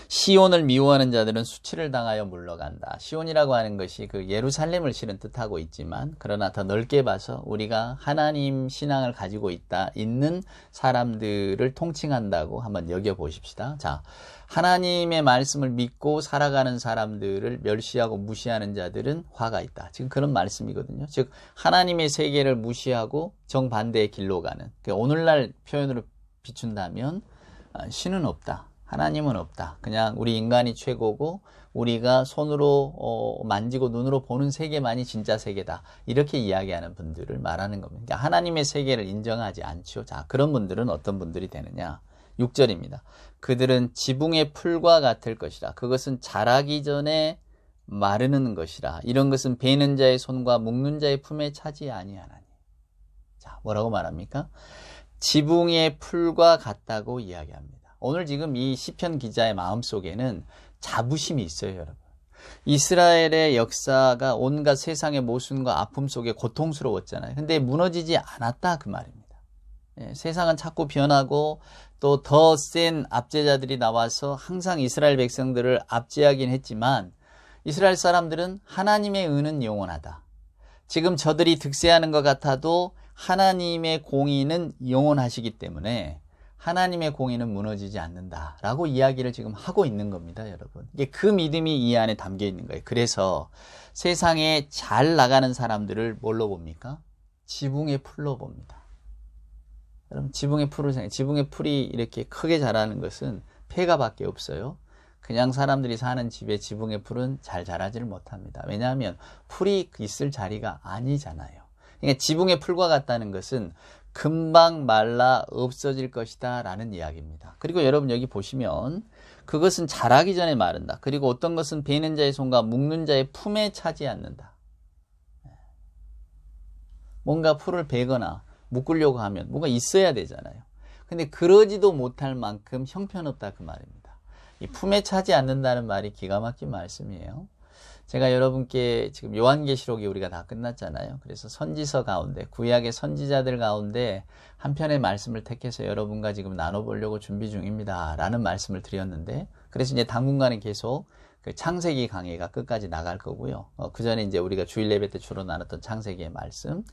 시온을 미워하는 자들은 수치를 당하여 물러간다. 시온이라고 하는 것이 그 예루살렘을 실은 뜻하고 있지만 그러나 더 넓게 봐서 우리가 하나님 신앙을 가지고 있는 사람들을 통칭한다고 한번 여겨보십시다. 자, 하나님의 말씀을 믿고 살아가는 사람들을 멸시하고 무시하는 자들은 화가 있다. 지금 그런 말씀이거든요. 즉 하나님의 세계를 무시하고 정반대의 길로 가는, 오늘날 표현으로 비춘다면 신은 없다. 하나님은 없다. 그냥 우리 인간이 최고고 우리가 손으로 만지고 눈으로 보는 세계만이 진짜 세계다. 이렇게 이야기하는 분들을 말하는 겁니다. 그러니까 하나님의 세계를 인정하지 않죠. 자, 그런 분들은 어떤 분들이 되느냐? 6절입니다. 그들은 지붕의 풀과 같을 것이라. 그것은 자라기 전에 마르는 것이라. 이런 것은 베는 자의 손과 묶는 자의 품에 차지 아니하나니. 자, 뭐라고 말합니까? 지붕의 풀과 같다고 이야기합니다. 오늘 지금 이 시편 기자의 마음속에는 자부심이 있어요, 여러분. 이스라엘의 역사가 온갖 세상의 모순과 아픔 속에 고통스러웠잖아요. 근데 무너지지 않았다 그 말입니다. 세상은 자꾸 변하고 또 더 센 압제자들이 나와서 항상 이스라엘 백성들을 압제하긴 했지만 이스라엘 사람들은 하나님의 은은 영원하다. 지금 저들이 득세하는 것 같아도 하나님의 공의는 영원하시기 때문에 하나님의 공의는 무너지지 않는다라고 이야기를 지금 하고 있는 겁니다, 여러분. 이게 그 믿음이 이 안에 담겨 있는 거예요. 그래서 세상에 잘 나가는 사람들을 뭘로 봅니까? 지붕의 풀로 봅니다. 여러분, 지붕의 풀을 생각해요. 지붕의 풀이 이렇게 크게 자라는 것은 폐가밖에 없어요. 그냥 사람들이 사는 집에 지붕의 풀은 잘 자라지를 못합니다. 왜냐하면 풀이 있을 자리가 아니잖아요. 그러니까 지붕의 풀과 같다는 것은 금방 말라 없어질 것이다 라는 이야기입니다. 그리고 여러분 여기 보시면 그것은 자라기 전에 마른다. 그리고 어떤 것은 베는 자의 손과 묶는 자의 품에 차지 않는다. 뭔가 풀을 베거나 묶으려고 하면 뭔가 있어야 되잖아요. 근데 그러지도 못할 만큼 형편없다 그 말입니다. 이 품에 차지 않는다는 말이 기가 막힌 말씀이에요. 제가 여러분께 지금 요한계시록이 우리가 다 끝났잖아요. 그래서 선지서 가운데 구약의 선지자들 가운데 한 편의 말씀을 택해서 여러분과 지금 나눠보려고 준비 중입니다 라는 말씀을 드렸는데, 그래서 이제 당분간은 계속 그 창세기 강의가 끝까지 나갈 거고요. 그 전에 이제 우리가 주일 예배 때 주로 나눴던 창세기의 말씀,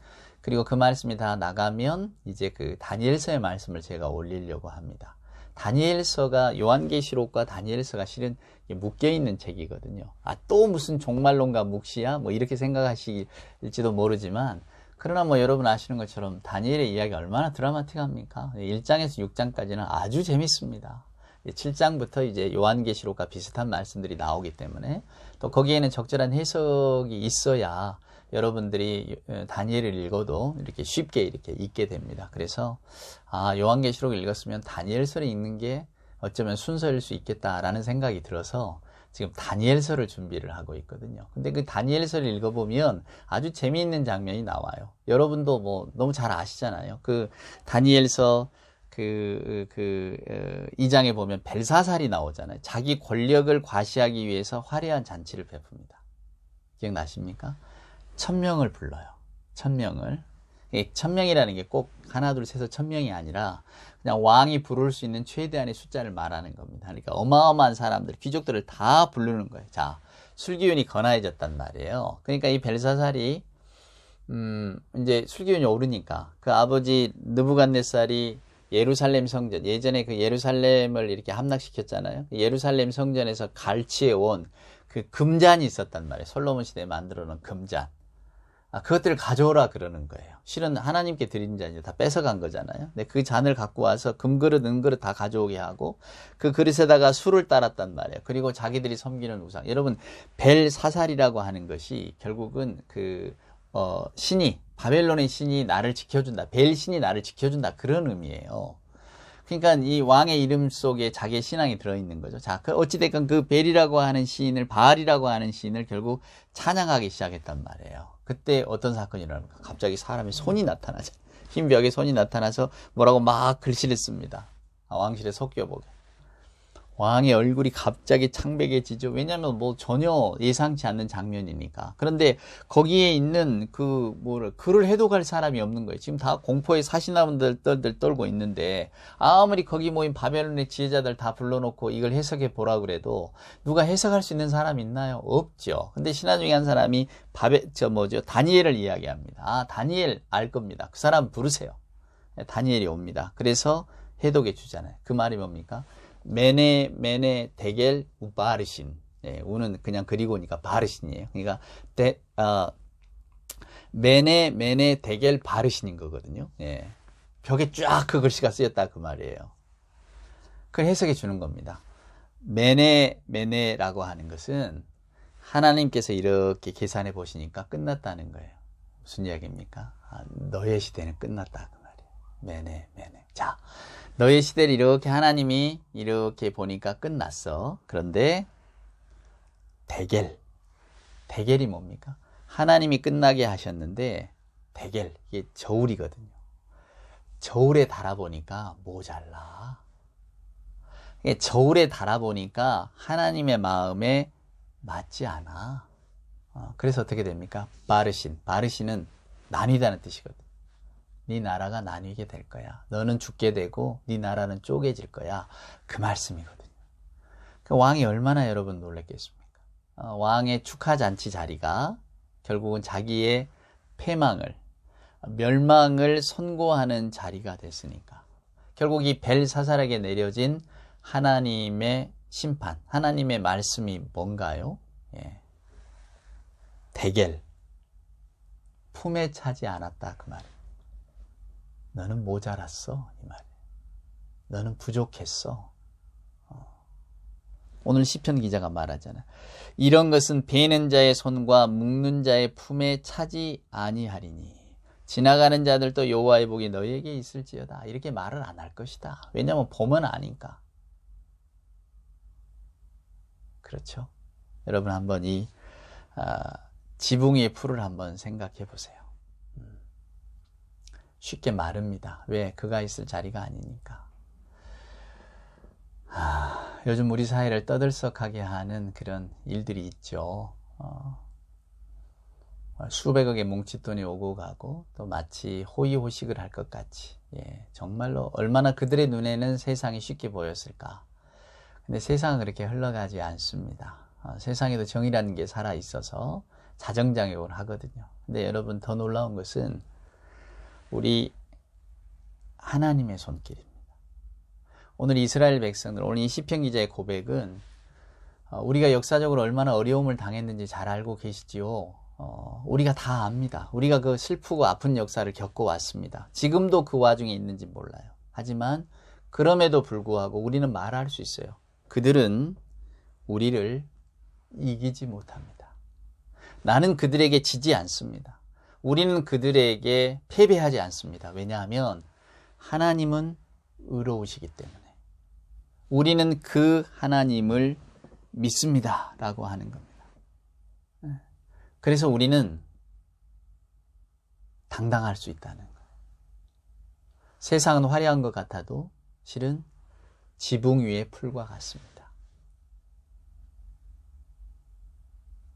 그리고 그 말씀이 다 나가면 이제 그 다니엘서의 말씀을 제가 올리려고 합니다. 다니엘서가 요한계시록과 다니엘서가 실은 묶여있는 책이거든요. 아, 또 무슨 종말론과 묵시야? 뭐 이렇게 생각하실지도 모르지만, 그러나 뭐 여러분 아시는 것처럼 다니엘의 이야기 얼마나 드라마틱합니까? 1장에서 6장까지는 아주 재밌습니다. 7장부터 이제 요한계시록과 비슷한 말씀들이 나오기 때문에, 또 거기에는 적절한 해석이 있어야 여러분들이 다니엘을 읽어도 이렇게 쉽게 이렇게 읽게 됩니다. 그래서 요한계시록을 읽었으면 다니엘서를 읽는 게 어쩌면 순서일 수 있겠다라는 생각이 들어서 지금 다니엘서를 준비를 하고 있거든요. 근데 그 다니엘서를 읽어보면 아주 재미있는 장면이 나와요. 여러분도 뭐 너무 잘 아시잖아요. 그 다니엘서 2장에 보면 벨사살이 나오잖아요. 자기 권력을 과시하기 위해서 화려한 잔치를 베풉니다. 기억나십니까? 1000명을 불러요. 1000명을. 1000명이라는 게 꼭 하나 둘 셋에서 1000명이 아니라 그냥 왕이 부를 수 있는 최대한의 숫자를 말하는 겁니다. 그러니까 어마어마한 사람들, 귀족들을 다 부르는 거예요. 자, 술기운이 거나해졌단 말이에요. 그러니까 이 벨사살이 이제 술기운이 오르니까 그 아버지 느부갓네살이 예루살렘 성전, 예전에 그 예루살렘을 이렇게 함락시켰잖아요. 예루살렘 성전에서 갈취해온 그 금잔이 있었단 말이에요. 솔로몬 시대에 만들어 놓은 금잔. 그것들을 가져오라 그러는 거예요. 실은 하나님께 드린 잔이 다 뺏어간 거잖아요. 근데 그 잔을 갖고 와서 금그릇, 은그릇 다 가져오게 하고 그 그릇에다가 술을 따랐단 말이에요. 그리고 자기들이 섬기는 우상. 여러분, 벨사살이라고 하는 것이 결국은 신이, 바벨론의 신이 나를 지켜준다. 벨 신이 나를 지켜준다. 그런 의미예요. 그러니까 이 왕의 이름 속에 자기의 신앙이 들어있는 거죠. 자, 어찌됐건 그 벨이라고 하는 시인을, 바알이라고 하는 시인을 결국 찬양하기 시작했단 말이에요. 그때 어떤 사건이 일어납니까? 갑자기 사람의 손이 나타나죠. 흰 벽에 손이 나타나서 뭐라고 막 글씨를 씁니다. 왕실에 섞여보게. 왕의 얼굴이 갑자기 창백해지죠. 왜냐하면 뭐 전혀 예상치 않는 장면이니까. 그런데 거기에 있는 글을 해독할 사람이 없는 거예요. 지금 다 공포에 사시나무들 떨고 있는데 아무리 거기 모인 바벨론의 지혜자들 다 불러놓고 이걸 해석해 보라 그래도 누가 해석할 수 있는 사람이 있나요? 없죠. 근데 신하 중에 한 사람이 다니엘을 이야기합니다. 다니엘 알 겁니다. 그 사람 부르세요. 다니엘이 옵니다. 그래서 해독해 주잖아요. 그 말이 뭡니까? 메네 데겔 우바르신. 우는 그냥 그리고니까 바르신이에요. 그러니까 메네 데겔 바르신인 거거든요. 벽에 쫙 그 글씨가 쓰였다 그 말이에요. 그걸 해석해 주는 겁니다. 메네라고 하는 것은 하나님께서 이렇게 계산해 보시니까 끝났다는 거예요. 무슨 이야기입니까? 너의 시대는 끝났다 그 말이에요. 메네. 자, 너의 시대를 이렇게 하나님이 이렇게 보니까 끝났어. 그런데 데겔이 뭡니까? 하나님이 끝나게 하셨는데 이게 저울이거든요. 저울에 달아보니까 모자라. 저울에 달아보니까 하나님의 마음에 맞지 않아. 그래서 어떻게 됩니까? 바르신은 나뉘다는 뜻이거든요. 네 나라가 나뉘게 될 거야. 너는 죽게 되고 네 나라는 쪼개질 거야. 그 말씀이거든요. 그 왕이 얼마나 여러분 놀랐겠습니까? 왕의 축하잔치 자리가 결국은 자기의 멸망을 선고하는 자리가 됐으니까. 결국 이 벨사살에게 내려진 하나님의 심판, 하나님의 말씀이 뭔가요? 데겔, 품에 차지 않았다 그 말이에요. 너는 모자랐어 이 말이에요. 너는 부족했어. 오늘 시편 기자가 말하잖아. 이런 것은 베는 자의 손과 묶는 자의 품에 차지 아니하리니. 지나가는 자들도 여호와의 복이 너희에게 있을지어다. 이렇게 말을 안 할 것이다. 왜냐하면 보면 아니까. 그렇죠? 여러분 한번 이 지붕 위의 풀을 한번 생각해 보세요. 쉽게 마릅니다. 왜? 그가 있을 자리가 아니니까. 요즘 우리 사회를 떠들썩하게 하는 그런 일들이 있죠. 수백억의 뭉칫돈이 오고 가고 또 마치 호의호식을 할 것 같이, 정말로 얼마나 그들의 눈에는 세상이 쉽게 보였을까. 근데 세상은 그렇게 흘러가지 않습니다. 세상에도 정의라는 게 살아있어서 자정작용을 하거든요. 근데 여러분, 더 놀라운 것은 우리 하나님의 손길입니다. 오늘 이스라엘 백성들, 오늘 이 시편 기자의 고백은 우리가 역사적으로 얼마나 어려움을 당했는지 잘 알고 계시지요. 우리가 다 압니다. 우리가 그 슬프고 아픈 역사를 겪어왔습니다. 지금도 그 와중에 있는지 몰라요. 하지만 그럼에도 불구하고 우리는 말할 수 있어요. 그들은 우리를 이기지 못합니다. 나는 그들에게 지지 않습니다. 우리는 그들에게 패배하지 않습니다. 왜냐하면 하나님은 의로우시기 때문에. 우리는 그 하나님을 믿습니다. 라고 하는 겁니다. 그래서 우리는 당당할 수 있다는 거예요. 세상은 화려한 것 같아도 실은 지붕 위의 풀과 같습니다.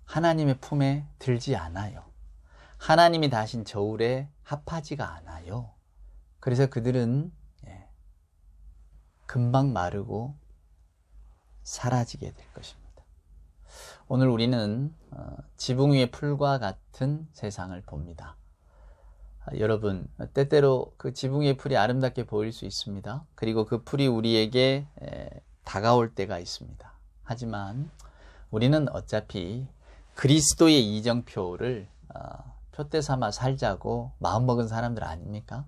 하나님의 품에 들지 않아요. 하나님이 다신 저울에 합하지가 않아요. 그래서 그들은 금방 마르고 사라지게 될 것입니다. 오늘 우리는 지붕 위의 풀과 같은 세상을 봅니다. 여러분, 때때로 그 지붕 위의 풀이 아름답게 보일 수 있습니다. 그리고 그 풀이 우리에게 다가올 때가 있습니다. 하지만 우리는 어차피 그리스도의 이정표를 표대 삼아 살자고 마음먹은 사람들 아닙니까?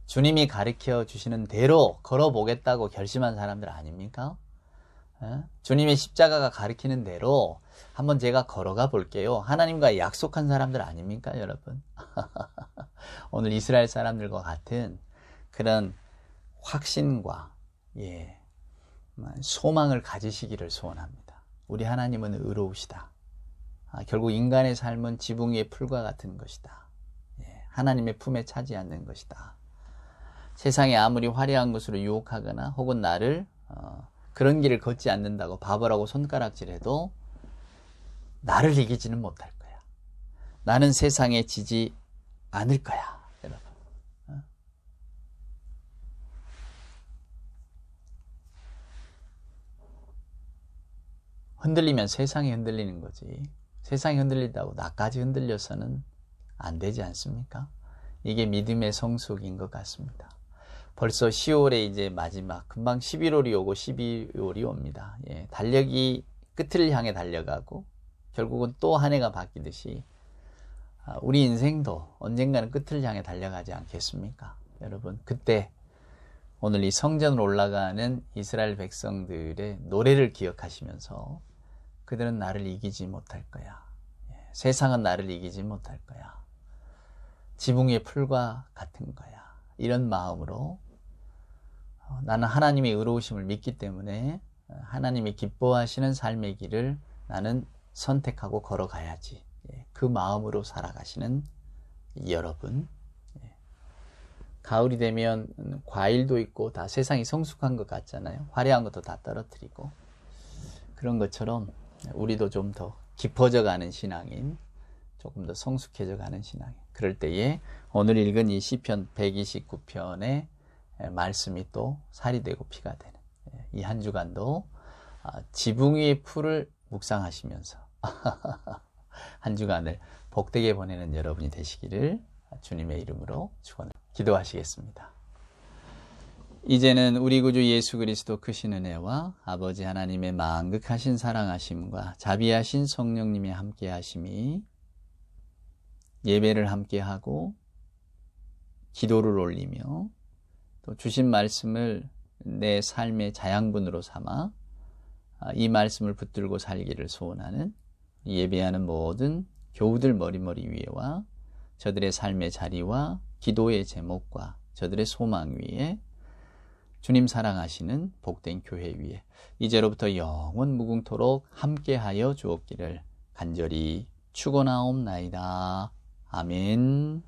주님이 가르쳐 주시는 대로 걸어보겠다고 결심한 사람들 아닙니까? 주님의 십자가가 가르치는 대로 한번 제가 걸어가 볼게요. 하나님과 약속한 사람들 아닙니까, 여러분? 오늘 이스라엘 사람들과 같은 그런 확신과 소망을 가지시기를 소원합니다. 우리 하나님은 의로우시다. 결국 인간의 삶은 지붕 위의 풀과 같은 것이다. 하나님의 품에 차지 않는 것이다. 세상에 아무리 화려한 것으로 유혹하거나 혹은 나를 그런 길을 걷지 않는다고 바보라고 손가락질해도 나를 이기지는 못할 거야. 나는 세상에 지지 않을 거야, 여러분. 흔들리면 세상이 흔들리는 거지. 세상이 흔들린다고 나까지 흔들려서는 안 되지 않습니까? 이게 믿음의 성숙인 것 같습니다. 벌써 10월에 이제 마지막, 금방 11월이 오고 12월이 옵니다. 달력이 끝을 향해 달려가고 결국은 또 한 해가 바뀌듯이 우리 인생도 언젠가는 끝을 향해 달려가지 않겠습니까? 여러분, 그때 오늘 이 성전으로 올라가는 이스라엘 백성들의 노래를 기억하시면서 그들은 나를 이기지 못할 거야. 세상은 나를 이기지 못할 거야. 지붕 위의 풀과 같은 거야. 이런 마음으로 나는 하나님의 의로우심을 믿기 때문에 하나님이 기뻐하시는 삶의 길을 나는 선택하고 걸어가야지. 그 마음으로 살아가시는 여러분. 가을이 되면 과일도 있고 다 세상이 성숙한 것 같잖아요. 화려한 것도 다 떨어뜨리고. 그런 것처럼 우리도 좀 더 깊어져 가는 신앙인, 조금 더 성숙해져 가는 신앙인. 그럴 때에 오늘 읽은 이 시편 129편의 말씀이 또 살이 되고 피가 되는 이 한 주간도 지붕 위의 풀을 묵상하시면서 한 주간을 복되게 보내는 여러분이 되시기를 주님의 이름으로 축원합니다. 기도하시겠습니다. 이제는 우리 구주 예수 그리스도 크신 은혜와 아버지 하나님의 만극하신 사랑하심과 자비하신 성령님의 함께하심이 예배를 함께하고 기도를 올리며 또 주신 말씀을 내 삶의 자양분으로 삼아 이 말씀을 붙들고 살기를 소원하는 예배하는 모든 교우들 머리머리 위에와 저들의 삶의 자리와 기도의 제목과 저들의 소망 위에 주님 사랑하시는 복된 교회 위에 이제로부터 영원 무궁토록 함께하여 주옵기를 간절히 축원하옵나이다. 아멘.